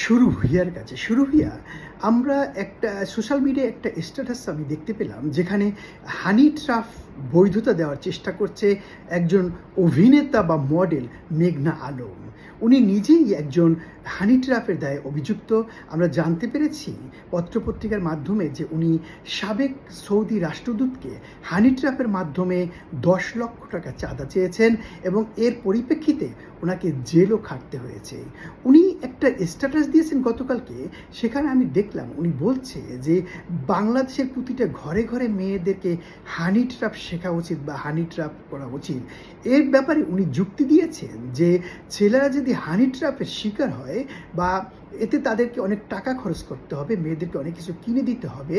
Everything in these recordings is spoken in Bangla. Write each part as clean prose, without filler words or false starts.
শুরু ভূঁইয়ার কাছে। শুরু ভূঁইয়া আমরা একটা সোশ্যাল মিডিয়ায় একটা স্ট্যাটাস আমি দেখতে পেলাম যেখানে হানি ট্রাপ বৈধতা দেওয়ার চেষ্টা করছে একজন অভিনেতা বা মডেল মেঘনা আলম। উনি নিজেই একজন হানি ট্র্যাপের দায়ে অভিযুক্ত। আমরা জানতে পেরেছি পত্রপত্রিকার মাধ্যমে যে উনি সাবেক সৌদি রাষ্ট্রদূতকে হানি ট্র্যাপের মাধ্যমে ১০ লক্ষ টাকা চাঁদা চেয়েছেন এবং এর পরিপ্রেক্ষিতে ওনাকে জেলও খাটতে হয়েছে। উনি একটা স্ট্যাটাস দিয়েছেন গতকালকে, সেখানে আমি দেখলাম উনি বলছে যে বাংলাদেশের প্রতিটা ঘরে ঘরে মেয়েদেরকে হানি ট্র্যাপ শেখা উচিত বা হানি ট্র্যাপ করা উচিত। এর ব্যাপারে উনি যুক্তি দিয়েছেন যে ছেলেরা যদি হানি ট্র্যাপের শিকার হয় বা এতে তাদেরকে অনেক টাকা খরচ করতে হবে, মেয়েদেরকে অনেক কিছু কিনে দিতে হবে,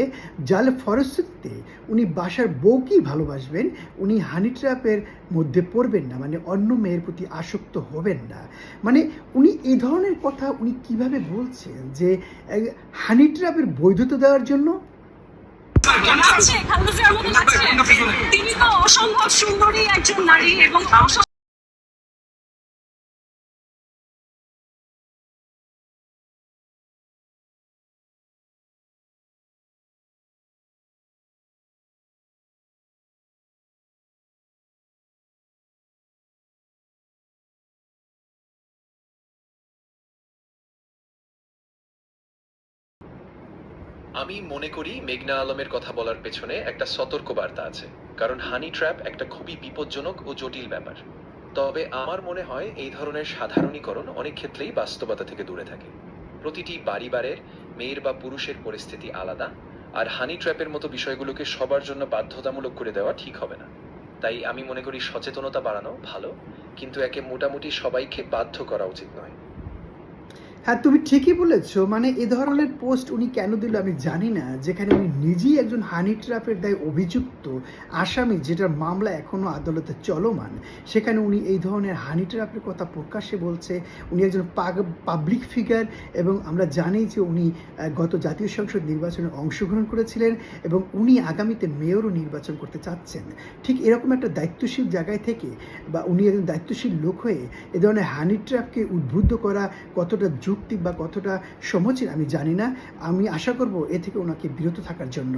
যার ফলশ্রুতিতে উনি বাসার বউকেই ভালোবাসবেন, উনি হানি ট্র্যাপের মধ্যে পড়বেন না, মানে অন্য মেয়ের প্রতি আসক্ত হবেন না। মানে উনি এই ধরনের কথা উনি কিভাবে বলছেন যে হানি ট্র্যাপের বৈধতা দেওয়ার জন্য? তিনি তো অসম্ভব সুন্দরী একজন নারী এবং আমি মনে করি মেঘনা আলমের কথা বলার পেছনে একটা সতর্ক বার্তা আছে, কারণ হানি ট্র্যাপ একটা খুবই বিপজ্জনক ও জটিল ব্যাপার। তবে আমার মনে হয় এই ধরনের সাধারণীকরণ অনেক ক্ষেত্রেই বাস্তবতা থেকে দূরে থাকে। প্রতিটি পরিবারের মেয়ের বা পুরুষের পরিস্থিতি আলাদা, আর হানি ট্র্যাপের মতো বিষয়গুলোকে সবার জন্য বাধ্যতামূলক করে দেওয়া ঠিক হবে না। তাই আমি মনে করি সচেতনতা বাড়ানো ভালো, কিন্তু একে মোটামুটি সবাইকে বাধ্য করা উচিত নয়। হ্যাঁ, তুমি ঠিকই বলেছো। মানে এ ধরনের পোস্ট উনি কেন দিল আমি জানি না, যেখানে উনি নিজেই একজন হানি ট্র্যাপের দায়ে অভিযুক্ত আসামি, যেটার মামলা এখনও আদালতে চলমান, সেখানে উনি এই ধরনের হানি ট্র্যাপের কথা প্রকাশ্যে বলছে। উনি একজন পাবলিক ফিগার এবং আমরা জানি যে উনি গত জাতীয় সংসদ নির্বাচনে অংশগ্রহণ করেছিলেন এবং উনি আগামীতে মেয়রও নির্বাচন করতে চাচ্ছেন। ঠিক এরকম একটা দায়িত্বশীল জায়গায় থেকে বা উনি একজন দায়িত্বশীল লোক হয়ে এ ধরনের হানি ট্র্যাপকে উদ্বুদ্ধ করা কতটা যৌক্তিক বা কতটা সমীচীন আমি জানি না। আমি আশা করব এ থেকে ওনাকে বিরত থাকার জন্য।